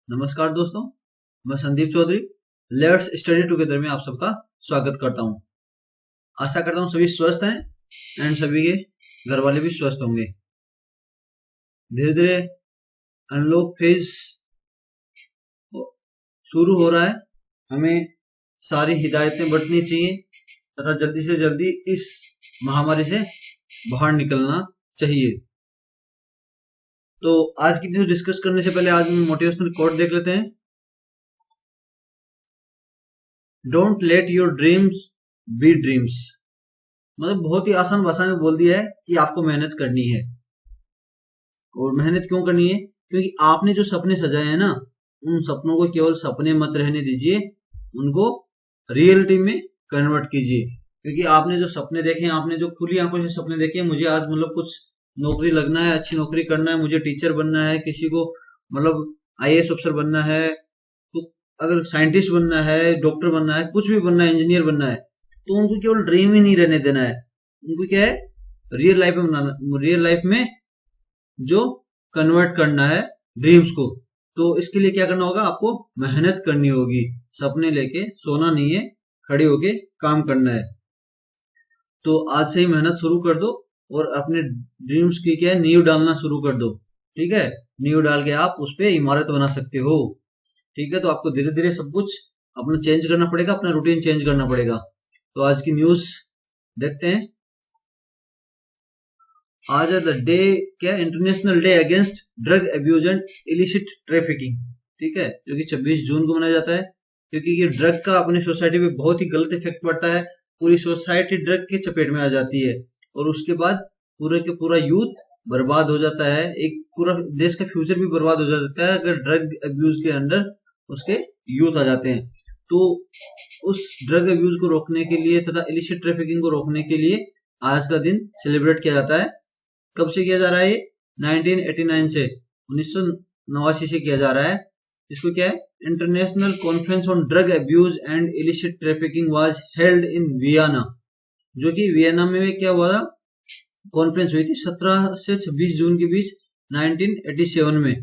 नमस्कार दोस्तों, मैं Sandeep Chaudhary let's study together में आप सबका स्वागत करता हूं। आशा करता हूं सभी स्वस्थ हैं एंड सभी के घर वाले भी स्वस्थ होंगे। धीरे धीरे अनलॉक फेज शुरू हो रहा है। हमें सारी हिदायतें बरतनी चाहिए तथा जल्दी से जल्दी इस महामारी से बाहर निकलना चाहिए। तो आज की न्यूज डिस्कस करने से पहले आज हम मोटिवेशनल कोट देख लेते हैं। Don't let your dreams be dreams. मतलब बहुत ही आसान भाषा में बोल दिया है कि आपको मेहनत करनी है। और मेहनत क्यों करनी है? क्योंकि आपने जो सपने सजाए हैं ना, उन सपनों को केवल सपने मत रहने दीजिए, उनको रियलिटी में कन्वर्ट कीजिए। क्योंकि आपने जो सपने देखे हैं, आपने जो खुली आंखों से सपने देखे हैं, मुझे आज मतलब कुछ नौकरी लगना है, अच्छी नौकरी करना है, मुझे टीचर बनना है, किसी को मतलब आईएएस अफसर बनना है, तो अगर साइंटिस्ट बनना है, डॉक्टर बनना है, कुछ भी बनना है, इंजीनियर बनना है, तो उनको केवल ड्रीम ही नहीं रहने देना है। उनको क्या है, रियल लाइफ में बनाना, रियल लाइफ में जो कन्वर्ट करना है ड्रीम्स को। तो इसके लिए क्या करना होगा? आपको मेहनत करनी होगी। सपने लेके सोना नहीं है, खड़े होके काम करना है। तो आज से ही मेहनत शुरू कर दो और अपने ड्रीम्स की क्या है, नींव डालना शुरू कर दो। ठीक है, नींव डाल के आप उस पर इमारत बना सकते हो। ठीक है, तो आपको धीरे धीरे सब कुछ अपना चेंज करना पड़ेगा, अपना रूटीन चेंज करना पड़ेगा। तो आज की न्यूज देखते हैं। आज है द डे, क्या, international day against drug abuse and illicit trafficking. ठीक है, जो कि 26 जून को मनाया जाता है। क्योंकि ये ड्रग का अपनी सोसाइटी पे बहुत ही गलत इफेक्ट पड़ता है। पूरी सोसाइटी ड्रग के चपेट में आ जाती है और उसके बाद पूरे के पूरा यूथ बर्बाद हो जाता है। एक पूरा देश का फ्यूचर भी बर्बाद हो जाता है अगर ड्रग अब्यूज के अंडर उसके यूथ आ जाते हैं। तो उस ड्रग अब्यूज को रोकने के लिए तथा इलिसिट ट्रैफिकिंग को रोकने के लिए आज का दिन सेलिब्रेट किया जाता है। कब से किया जा रहा है? ये 1989 से 1989 से किया जा रहा है। इसको क्या है, international conference on drug abuse and illicit trafficking was held in Vienna. जो कि वियना में क्या हुआ था, कॉन्फ्रेंस हुई थी 17 से 26 जून के बीच 1987 में,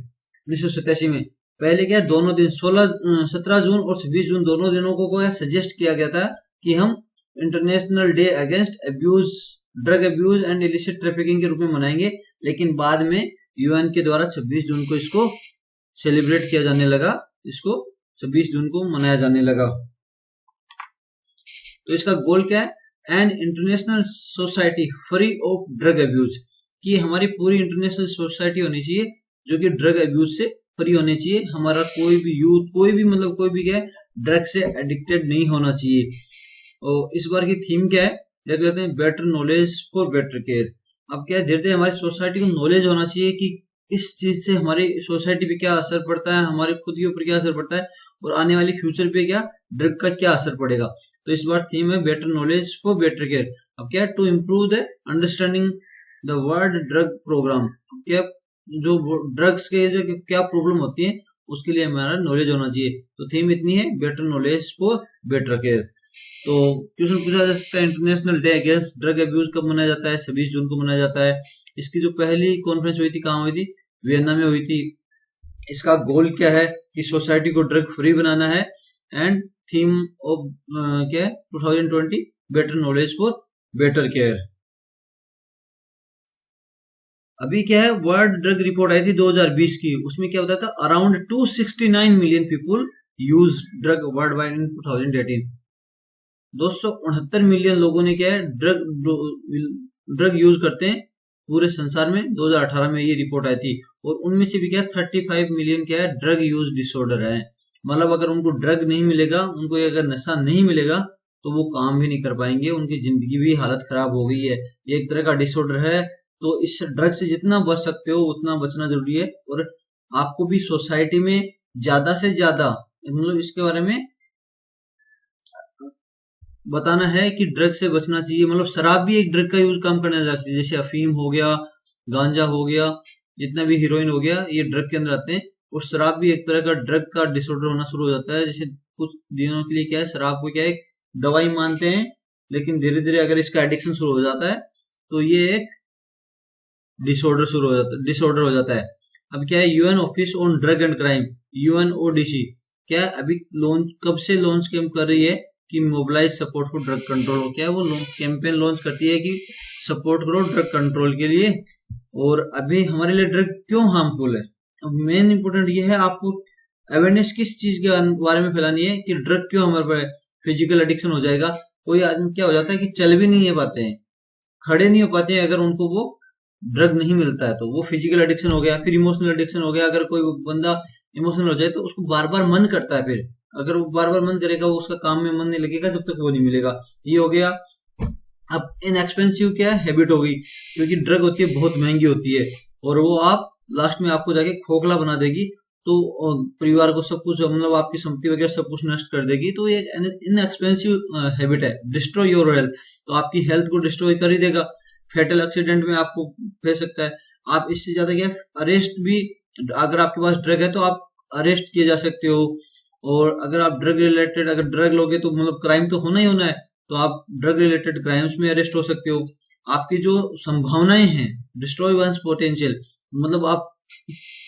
1987 में। पहले क्या, दोनों दिन 17 जून और 26 जून दोनों दिनों को सजेस्ट किया गया था कि हम international day against abuse, drug abuse and illicit trafficking के रूप में मनाएंगे। लेकिन बाद में यूएन के द्वारा 26 जून को इसको सेलिब्रेट किया जाने लगा, इसको 26 जून को मनाया जाने लगा। तो इसका गोल क्या है? An international society free of drug abuse. कि हमारी पूरी इंटरनेशनल सोसाइटी होनी चाहिए जो कि ड्रग अब्यूज से फ्री होनी चाहिए। हमारा कोई भी यूथ, कोई भी मतलब कोई भी क्या है, ड्रग से एडिक्टेड नहीं होना चाहिए। और इस बार की थीम क्या है देख लेते हैं, better knowledge for better care. अब क्या है, धीरे धीरे हमारी सोसाइटी को नॉलेज होना चाहिए कि इस चीज से हमारी सोसाइटी पे क्या असर पड़ता है, हमारे खुद के ऊपर क्या असर पड़ता है और आने वाली फ्यूचर पे क्या ड्रग का क्या असर पड़ेगा। तो इस बार थीम है better knowledge for better care. अब क्या है, to improve the understanding the world drug programme. क्या, जो ड्रग्स के जो क्या प्रॉब्लम होती है उसके लिए हमारा नॉलेज होना चाहिए। तो थीम इतनी है, better knowledge for better care. तो क्वेश्चन पूछा जा सकता है, international day against drug abuse कब मनाया जाता है? 26 जून को मनाया जाता है। इसकी जो पहली कॉन्फ्रेंस हुई थी कहाँ हुई थी? वियना में हुई थी। इसका गोल क्या है कि सोसाइटी को ड्रग फ्री बनाना है। एंड थीम ऑफ क्या है 2020 better knowledge for better care. अभी क्या है, वर्ल्ड ड्रग रिपोर्ट आई थी 2020 की, उसमें क्या बताया था, around 269 million people use drug world wide in 2018। 269 million लोगों ने क्या है, ड्रग यूज करते हैं पूरे संसार में। 2018 में ये रिपोर्ट आई थी। और उनमें से भी क्या 35 मिलियन क्या है, ड्रग यूज डिसऑर्डर है। मतलब अगर उनको ड्रग नहीं मिलेगा, उनको अगर नशा नहीं मिलेगा तो वो काम भी नहीं कर पाएंगे, उनकी जिंदगी भी हालत खराब हो गई है। ये एक तरह का डिसऑर्डर है। तो इस ड्रग से जितना बच सकते हो उतना बचना जरूरी है। और आपको भी सोसाइटी में ज्यादा से ज्यादा मतलब इसके बारे में बताना है कि ड्रग से बचना चाहिए। मतलब शराब भी एक ड्रग का यूज काम करने लगती है, जैसे अफीम हो गया, गांजा हो गया, जितना भी हीरोइन हो गया, ये ड्रग के अंदर आते हैं। और शराब भी एक तरह का ड्रग का डिसऑर्डर होना शुरू हो जाता है। जैसे कुछ दिनों के लिए क्या है, शराब को क्या है दवाई मानते हैं, लेकिन धीरे धीरे अगर इसका एडिक्शन शुरू हो जाता है तो ये एक डिसऑर्डर हो जाता है। अब क्या है, UN office on drug and crime, UNODC क्या है, अभी लॉन्च कब से लॉन्च कैंप कर रही है कि mobilise support for drug control. क्या है वो कैंपेन लॉन्च करती है कि सपोर्ट करो ड्रग कंट्रोल के लिए। और अभी हमारे लिए ड्रग क्यों हार्मफुल है, मेन इंपोर्टेंट ये है आपको अवेयरनेस किस चीज के बारे में फैलानी है कि ड्रग क्यों हमारे पर फिजिकल एडिक्शन हो जाएगा। कोई आदमी क्या हो जाता है कि चल भी नहीं पाते हैं, खड़े नहीं हो पाते हैं अगर उनको वो ड्रग नहीं मिलता है, तो वो फिजिकल एडिक्शन हो गया। फिर इमोशनल एडिक्शन हो गया, अगर कोई बंदा इमोशनल हो जाए तो उसको बार बार मन करता है, फिर अगर वो बार बार मन करेगा वो उसका काम में मन नहीं लगेगा जब तक वो नहीं मिलेगा, ये हो गया। अब इनएक्सपेंसिव क्या है, हैबिट हो गई, क्योंकि ड्रग होती है बहुत महंगी होती है और वो आप लास्ट में आपको जाके खोखला बना देगी, तो परिवार को सब कुछ मतलब आपकी संपत्ति वगैरह सब कुछ नष्ट कर देगी। तो ये इनएक्सपेंसिव हैबिट है, डिस्ट्रॉय योर हेल्थ, तो आपकी हेल्थ को डिस्ट्रॉय कर ही देगा। फेटल एक्सीडेंट में आपको फंस सकता है। आप इससे ज्यादा क्या अरेस्ट भी, अगर आपके पास ड्रग है तो आप अरेस्ट किए जा सकते हो। और अगर आप ड्रग रिलेटेड अगर ड्रग लोगे तो मतलब क्राइम तो होना ही होना है, तो आप ड्रग रिलेटेड क्राइम्स में अरेस्ट हो सकते हो। आपकी जो संभावनाएं हैं, डिस्ट्रॉय वंस पोटेंशियल, मतलब आप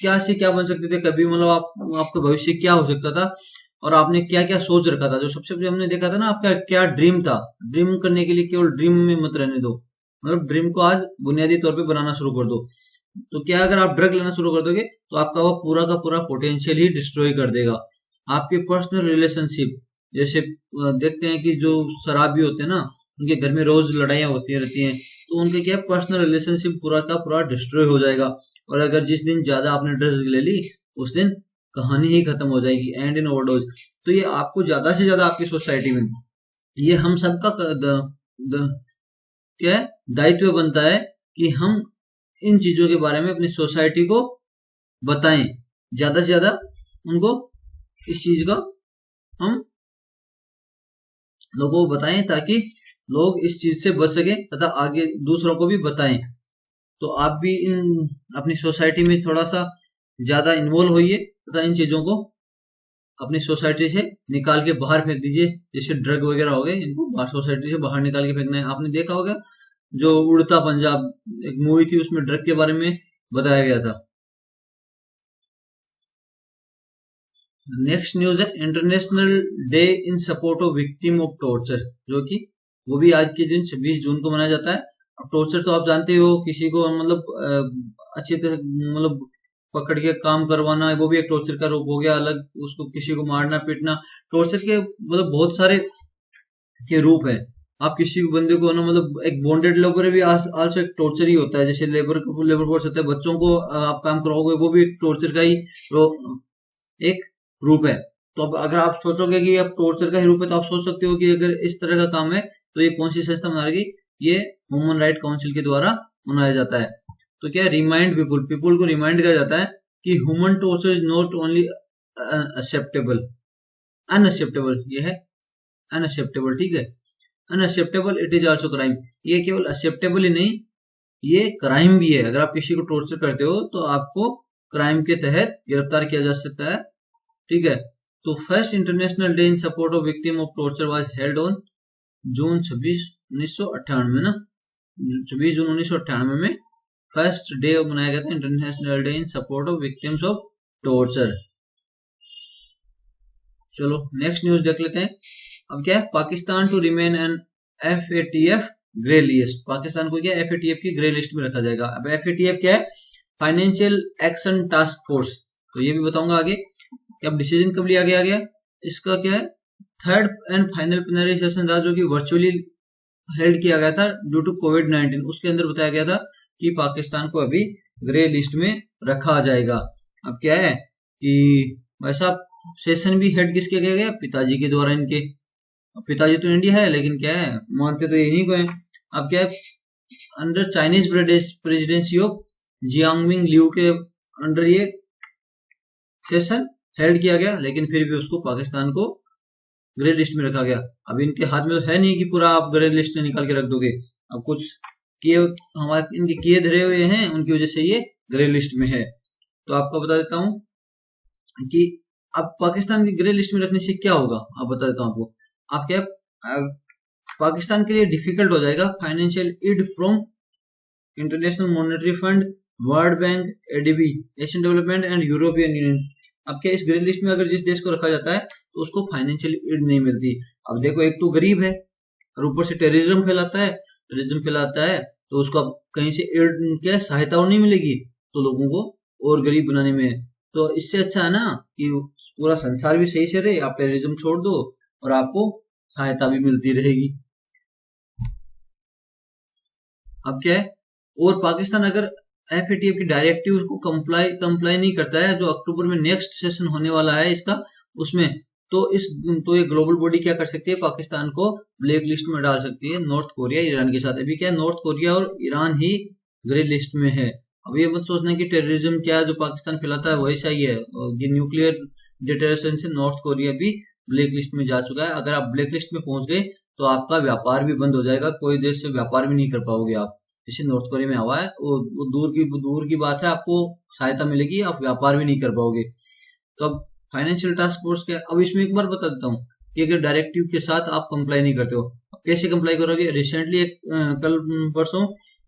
क्या से क्या बन सकते थे कभी, मतलब आपका भविष्य क्या हो सकता था और आपने क्या क्या सोच रखा था। जो सबसे पहले हमने देखा था ना, आपका क्या ड्रीम था, ड्रीम करने के लिए केवल ड्रीम में मत रहने दो, मतलब ड्रीम को आज बुनियादी तौर पे बनाना शुरू कर दो। तो क्या अगर आप ड्रग लेना शुरू कर दोगे तो आपका वो पूरा का पूरा पोटेंशियल ही डिस्ट्रॉय कर देगा। आपके पर्सनल रिलेशनशिप, जैसे देखते हैं कि जो शराबी होते हैं ना, उनके घर में रोज लड़ाइयाँ होती रहती हैं, तो उनके क्या पर्सनल रिलेशनशिप पूरा का पूरा डिस्ट्रॉय हो जाएगा। और अगर जिस दिन ज्यादा आपने ड्रग्स ले ली उस दिन कहानी ही खत्म हो जाएगी, एंड इन ओवरडोज। तो ये आपको ज्यादा से ज्यादा आपकी सोसाइटी में, ये हम सबका क्या है दायित्व बनता है कि हम इन चीजों के बारे में अपनी सोसाइटी को बताएं, ज्यादा से ज्यादा उनको इस चीज का हम लोगों को बताएं, ताकि लोग इस चीज से बच सके तथा आगे दूसरों को भी बताएं। तो आप भी इन अपनी सोसाइटी में थोड़ा सा ज्यादा इन्वॉल्व होइए तथा इन चीजों को अपनी सोसाइटी से निकाल के बाहर फेंक दीजिए। जैसे ड्रग वगैरह हो गए, इनको बाहर सोसाइटी से बाहर निकाल के फेंकना है। आपने देखा होगा जो उड़ता पंजाब एक मूवी थी, उसमें ड्रग के बारे में बताया गया था। नेक्स्ट न्यूज है international day in support of victim of torture, जो कि वो भी आज के दिन 26 जून को मनाया जाता है। अब टॉर्चर तो आप जानते हो, किसी को मतलब अच्छी तरह मतलब पकड़ के काम करवाना, वो भी एक टॉर्चर का रूप हो गया अलग। उसको किसी को मारना पीटना, टॉर्चर के मतलब बहुत सारे के रूप है। आप किसी बंदे को ना मतलब एक बॉन्डेड लेबर भी आल्सो एक टॉर्चर ही होता है। जैसे लेबर फोर्स होता है, बच्चों को आप काम करवाओगे वो भी एक टॉर्चर का ही एक रूप है। तो अब अगर आप सोचोगे कि अब टॉर्चर का ही रूप है, तो आप सोच सकते हो कि अगर इस तरह का काम है तो ये कौन सी संस्था मना रही, ये ह्यूमन राइट काउंसिल के द्वारा मनाया जाता है। तो क्या रिमाइंड पीपुल को रिमाइंड किया जाता है कि human torture is not only acceptable, unacceptable, ये है अनएक्सेप्टेबल, ठीक है, unacceptable, it is also crime. ये केवल एक्सेप्टेबल ही नहीं, ये क्राइम भी है। अगर आप किसी को टॉर्चर करते हो तो आपको क्राइम के तहत गिरफ्तार किया जा सकता है, ठीक है। तो first international day in support of victim of torture was held on June 26 1998 ना, 26 जून 1998 में फर्स्ट डे मनाया गया था, international day in support of victims of torture. चलो नेक्स्ट न्यूज देख लेते हैं। अब क्या है, Pakistan to remain an FATF grey list, Pakistan को क्या FATF की ग्रे लिस्ट में रखा जाएगा। अब FATF क्या है, फाइनेंशियल एक्शन टास्क फोर्स, तो ये भी बताऊंगा आगे कि अब डिसीजन कब लिया गया। इसका क्या है, third and final plenary session था जो कि वर्चुअली हेल्ड किया गया था ड्यू टू कोविड-19। उसके अंदर बताया गया था कि पाकिस्तान को अभी ग्रे लिस्ट में रखा जाएगा। अब क्या है कि भाई साहब सेशन भी हेड किसके किया गया, पिताजी के द्वारा इनके। पिताजी तो इंडिया है लेकिन क्या है मानते तो इन्हीं को है। अब क्या है, under Chinese presidency of Jiangming Liu के अंडर ये सेशन हेल्ड किया गया, लेकिन फिर भी उसको पाकिस्तान को ग्रे लिस्ट में रखा गया। अब इनके हाथ में तो है नहीं कि पूरा आप ग्रे लिस्ट में निकाल के रख दोगे। अब कुछ किए हमारे इनके किए धरे हुए हैं, उनकी वजह से ये ग्रे लिस्ट में है। तो आपको बता देता हूं कि अब पाकिस्तान की ग्रे लिस्ट में रखने से क्या होगा, आप बता देता हूं आपको। आप क्या पाकिस्तान के लिए डिफिकल्ट हो जाएगा financial aid from international monetary fund, world bank, ADB, Asian development and European union. अब क्या, इस ग्रे लिस्ट में अगर जिस देश को रखा जाता है तो उसको फाइनेंशियल एड नहीं मिलती। अब देखो, एक तो गरीब है और ऊपर से टेररिज्म फैलाता है, तो उसको अब कहीं से एड क्या सहायता नहीं मिलेगी, तो लोगों को और गरीब बनाने में है। तो इससे अच्छा है ना कि पूरा संसार भी सही से रहे, आप टेररिज्म छोड़ दो और आपको सहायता भी मिलती रहेगी। अब क्या है, और पाकिस्तान अगर एफएटीएफ की डायरेक्टिव को कंप्लाई नहीं करता है, जो अक्टूबर में नेक्स्ट सेशन होने वाला है इसका, उसमें तो ये ग्लोबल बॉडी क्या कर सकती है, पाकिस्तान को ब्लैक लिस्ट में डाल सकती है, नॉर्थ कोरिया ईरान के साथ। अभी क्या, नॉर्थ कोरिया और ईरान ही ग्रे लिस्ट में है। अब ये मत सोचना कि टेररिज्म क्या जो पाकिस्तान फैलाता है वैसा ही है, ये न्यूक्लियर डिटरेशन से नॉर्थ कोरिया भी ब्लैक लिस्ट में जा चुका है। अगर आप ब्लैक लिस्ट में पहुंच गए तो आपका व्यापार भी बंद हो जाएगा, कोई देश से व्यापार भी नहीं कर पाओगे आप। जैसे नॉर्थ कोरिया में हुआ है, वो दूर की बात है, आपको सहायता मिलेगी, आप व्यापार भी नहीं कर पाओगे। तो अब फाइनेंशियल टास्क फोर्स क्या, अब इसमें एक बार बता देता हूँ कि अगर डायरेक्टिव के साथ आप कंप्लाई नहीं करते हो, अब कैसे कंप्लाई करोगे। रिसेंटली कल परसों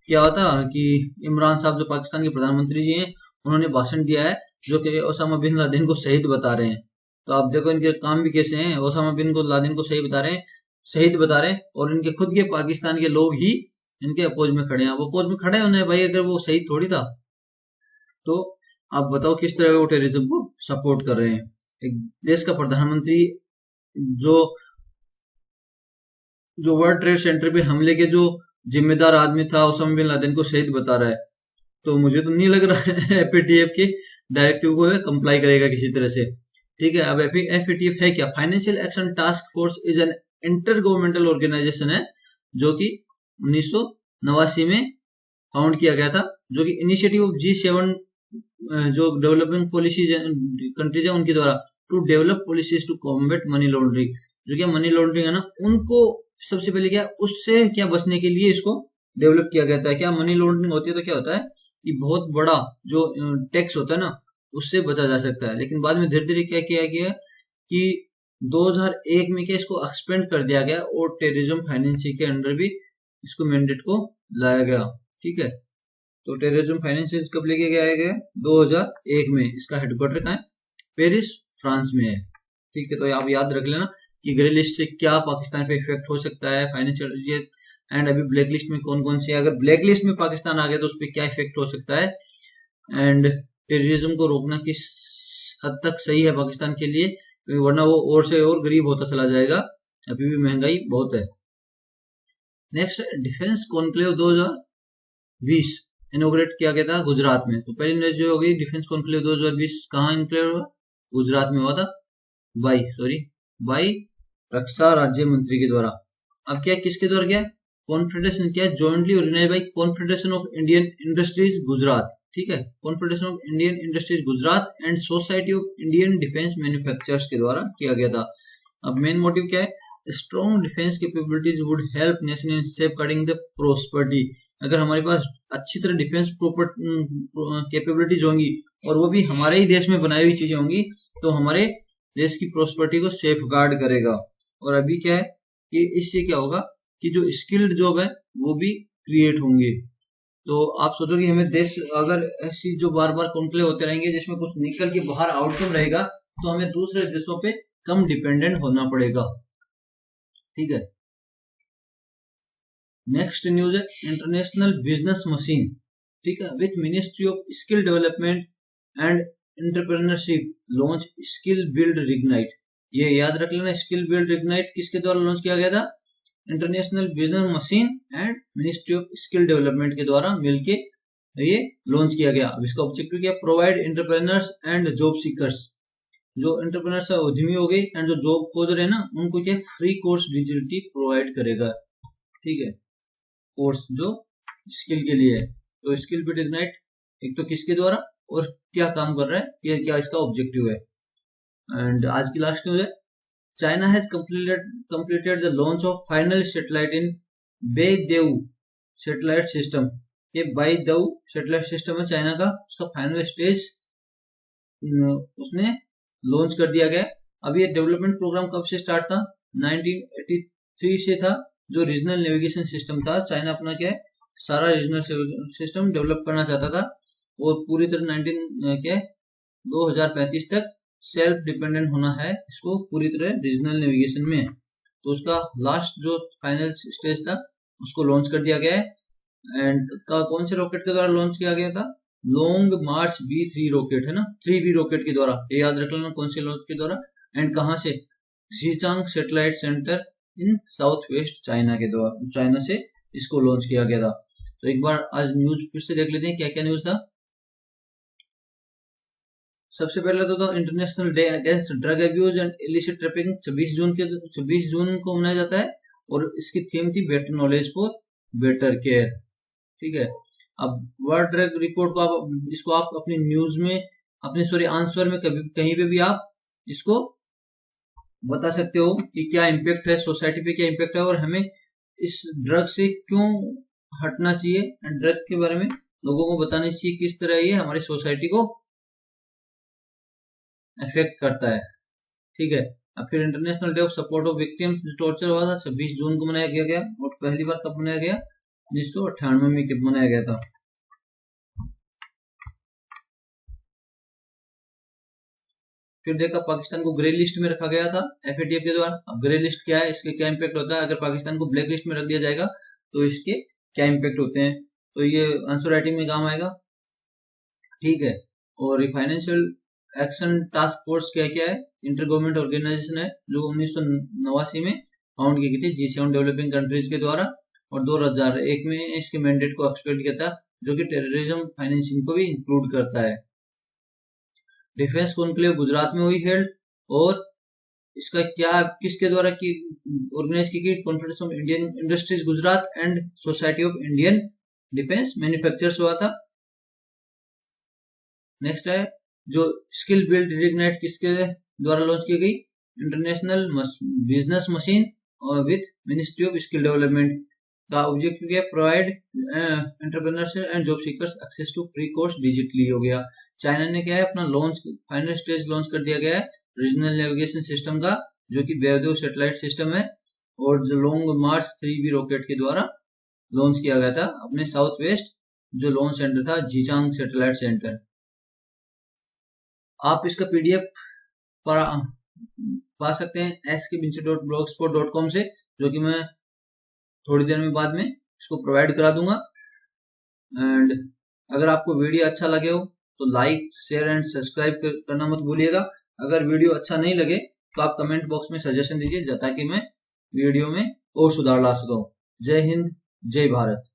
क्या होता कि इमरान साहब जो पाकिस्तान के प्रधानमंत्री जी हैं, उन्होंने भाषण दिया है जो कि ओसामा बिन लादेन को शहीद बता रहे हैं। तो आप देखो इनके काम भी कैसे हैं, ओसामा बिन लादेन को शहीद बता रहे हैं, और इनके खुद के पाकिस्तान के लोग ही इनके अपोज में खड़े हैं। वो अपोज में खड़े होने भाई, अगर वो शहीद थोड़ी था। तो आप बताओ किस तरह वो टेररिज्म को सपोर्ट कर रहे हैं। एक देश का प्रधानमंत्री जो वर्ल्ड ट्रेड सेंटर पे हमले के जो जिम्मेदार आदमी था, ओसामा बिन लादेन को शहीद बता रहा है, तो मुझे तो नहीं लग रहा है एफएटीएफ के डायरेक्टिव को कंप्लाई करेगा किसी तरह से। ठीक है, अब एफएटीएफ है क्या, financial action task force is an intergovernmental organisation है, जो कि 1989 में फाउंड किया गया था, जो कि इनिशिएटिव ऑफ G7 जो डेवलपिंग पॉलिसी कंट्रीज है उनके द्वारा to develop policies to combat money laundering. जो क्या मनी लॉन्ड्रिंग है ना, उनको सबसे पहले क्या, उससे क्या बचने के लिए इसको डेवलप किया गया था। क्या मनी लॉन्ड्रिंग होती है तो क्या होता है कि बहुत बड़ा जो टैक्स होता है ना, उससे बचा जा सकता है। लेकिन बाद में धीरे धीरे क्या किया गया कि 2001 में क्या इसको एक्सपेंड कर दिया गया, और टेररिज्म फाइनेंसिंग के अंडर भी इसको मैंडेट को लाया गया। ठीक है, तो टेररिज्म फाइनेंस कब लेके गया गया, 2001 में। इसका हेडक्वार्टर कहाँ है, पेरिस फ्रांस में है। ठीक है, तो आप याद रख लेना कि ग्रे लिस्ट से क्या पाकिस्तान पे इफेक्ट हो सकता है, फाइनेंशियल एंड अभी ब्लैक लिस्ट में कौन कौन से, अगर ब्लैक लिस्ट में पाकिस्तान आ गया तो उस पर क्या इफेक्ट हो सकता है, एंड टेररिज्म को रोकना किस हद तक सही है पाकिस्तान के लिए, वरना वो और से और गरीब होता चला जाएगा, अभी भी महंगाई बहुत है। नेक्स्ट, डिफेंस कॉन्क्लेव 2020 इनोग्रेट किया गया था गुजरात में। तो पहली न्यूज जो होगी, डिफेंस कॉन्क्लेव 2020 कहाँ इनक्लेव हुआ, गुजरात में हुआ था बाई रक्षा राज्य मंत्री के द्वारा। अब क्या, किसके द्वारा क्या, कॉन्फेडरेशन क्या, jointly organise by confederation of Indian industries Gujarat. ठीक है, confederation of Indian industries Gujarat and society of Indian defence manufacturers के द्वारा किया गया था। अब मेन मोटिव क्या है, strong defence capabilities would help nation in safeguarding the prosperity. अगर हमारे पास अच्छी तरह डिफेंस कैपेबिलिटीज होंगी, और वो भी हमारे ही देश में बनाई हुई चीजें होंगी, तो हमारे देश की प्रॉस्पेरिटी को सेफ गार्ड करेगा। और अभी क्या है कि इससे क्या होगा कि जो स्किल्ड जॉब है वो भी क्रिएट होंगे। तो आप सोचो कि हमें देश अगर ऐसी जो बार बार कॉन्क्लेव होते रहेंगे जिसमें कुछ निकल के बाहर आउटकम रहेगा, तो हमें दूसरे देशों पे कम डिपेंडेंट होना पड़ेगा। ठीक है, नेक्स्ट न्यूज है इंटरनेशनल बिजनेस मशीन। ठीक है, with ministry of skill development and entrepreneurship launch skill build reignite. ये याद रख लेना, स्किल बिल्ड रिग्नाइट किसके द्वारा लॉन्च किया गया था, international business machine and ministry of skill development के द्वारा मिलके ये लॉन्च किया गया। अब इसका ऑब्जेक्टिव क्या, provide entrepreneurs and job seekers, जो एंटरप्रेन्योर्स उद्यमी हो गई एंड जो जॉब खोज रहे हैं ना, उनको क्या फ्री कोर्स डिजिटली प्रोवाइड करेगा। ठीक है, कोर्स जो स्किल के लिए है। तो स्किल बिल्ड इग्नाइट एक तो किसके द्वारा और क्या काम कर रहा है, ये क्या इसका ऑब्जेक्टिव है। एंड आज की लास्ट न्यूज है, China has completed the launch of final satellite in Beidou satellite system. ये बेइदेउ सैटेलाइट सिस्टम है चाइना का, उसका फाइनल स्टेज उसने लॉन्च कर दिया गया। अब ये डेवलपमेंट प्रोग्राम कब से स्टार्ट था, 1983 से था, जो रीजनल नेविगेशन सिस्टम था। चाइना अपना क्या है, सारा रीजनल सिस्टम डेवलप करना चाहता था, और पूरी तरह 2035 तक सेल्फ डिपेंडेंट होना है इसको पूरी तरह रीजनल नेविगेशन में, तो उसका लास्ट जो फाइनल स्टेज था उसको लॉन्च कर दिया गया है। एंड कौन से रॉकेट के द्वारा लॉन्च किया गया था? लॉन्ग मार्च B3 रॉकेट है ना, 3B रॉकेट के द्वारा, ये याद रख लेना कौन से लॉन्च के द्वारा। एंड कहां से? जीचांग सैटेलाइट सेंटर इन साउथ वेस्ट चाइना के द्वारा, चाइना से इसको लॉन्च किया गया था। तो एक बार आज न्यूज फिर से देख लेते हैं क्या क्या न्यूज था। सबसे पहले तो international day against drug abuse and illicit trafficking 26 जून को मनाया जाता है, और इसकी थीम थी better knowledge for better care. ठीक है, अब वर्ल्ड ड्रग रिपोर्ट को आप इसको आप अपनी न्यूज में अपने आंसर में कहीं पे भी आप इसको बता सकते हो कि क्या इम्पैक्ट है सोसाइटी पे, क्या इम्पैक्ट है, और हमें इस ड्रग से क्यों हटना चाहिए, एंड ड्रग के बारे में लोगों को बताना चाहिए किस तरह ये हमारी सोसाइटी को इफेक्ट करता है। ठीक है, अब फिर international day of support of victims torture हुआ था 26 जून को मनाया गया, और पहली बार कब मनाया गया? 1998 में मनाया गया था। फिर देखा पाकिस्तान को ग्रे लिस्ट में रखा गया था FATF के द्वारा। अब ग्रे लिस्ट क्या है, इसके क्या इम्पैक्ट होता है, अगर पाकिस्तान को ब्लैक लिस्ट में रख दिया जाएगा तो इसके क्या इम्पैक्ट होते हैं, तो ये आंसर राइटिंग में काम आएगा। ठीक है, और फाइनेंशियल एक्शन टास्क फोर्स क्या क्या है? इंटर गवर्नमेंट ऑर्गेनाइजेशन है जो 1989 में फाउंड की गई थी G7 डेवलपिंग कंट्रीज के द्वारा, और 2001 में इसके मैंडेट को एक्सपेंड किया था, जो कि टेररिज्म फाइनेंसिंग को भी इंक्लूड करता है। डिफेंस कॉन्क्लेव गुजरात में हुई हेल्ड, और इसका क्या किसके द्वारा की ऑर्गेनाइज की गई? Conference of Indian industries Gujarat and society of Indian defence manufacturers हुआ था। नेक्स्ट है जो स्किल बिल्ड इग्नाइट किसके द्वारा लॉन्च की गई? इंटरनेशनल बिजनेस मशीन और with ministry of skill development का ऑब्जेक्टिव क्या? Provide entrepreneurs and job seekers access to free course digitally हो गया। चाइना ने क्या है अपना लॉन्च फाइनल स्टेज लॉन्च कर दिया गया है रीजनल नेविगेशन सिस्टम का, जो कि वेवदेव सैटेलाइट सिस्टम है, और जो लॉन्ग मार्च 3B रॉकेट के द्वारा लॉन्च किया गया था अपने साउथ वेस्ट जो लॉन्च सेंटर था जीचांग सैटेलाइट सेंटर। आप इसका PDF पा सकते हैं skbinsu.blogspot.com से, जो कि मैं थोड़ी देर में बाद में इसको प्रोवाइड करा दूंगा। एंड अगर आपको वीडियो अच्छा लगे हो तो लाइक शेयर एंड सब्सक्राइब करना मत भूलिएगा। अगर वीडियो अच्छा नहीं लगे तो आप कमेंट बॉक्स में सजेशन दीजिए ताकि मैं वीडियो में और सुधार ला सकूं। जय हिंद, जय भारत।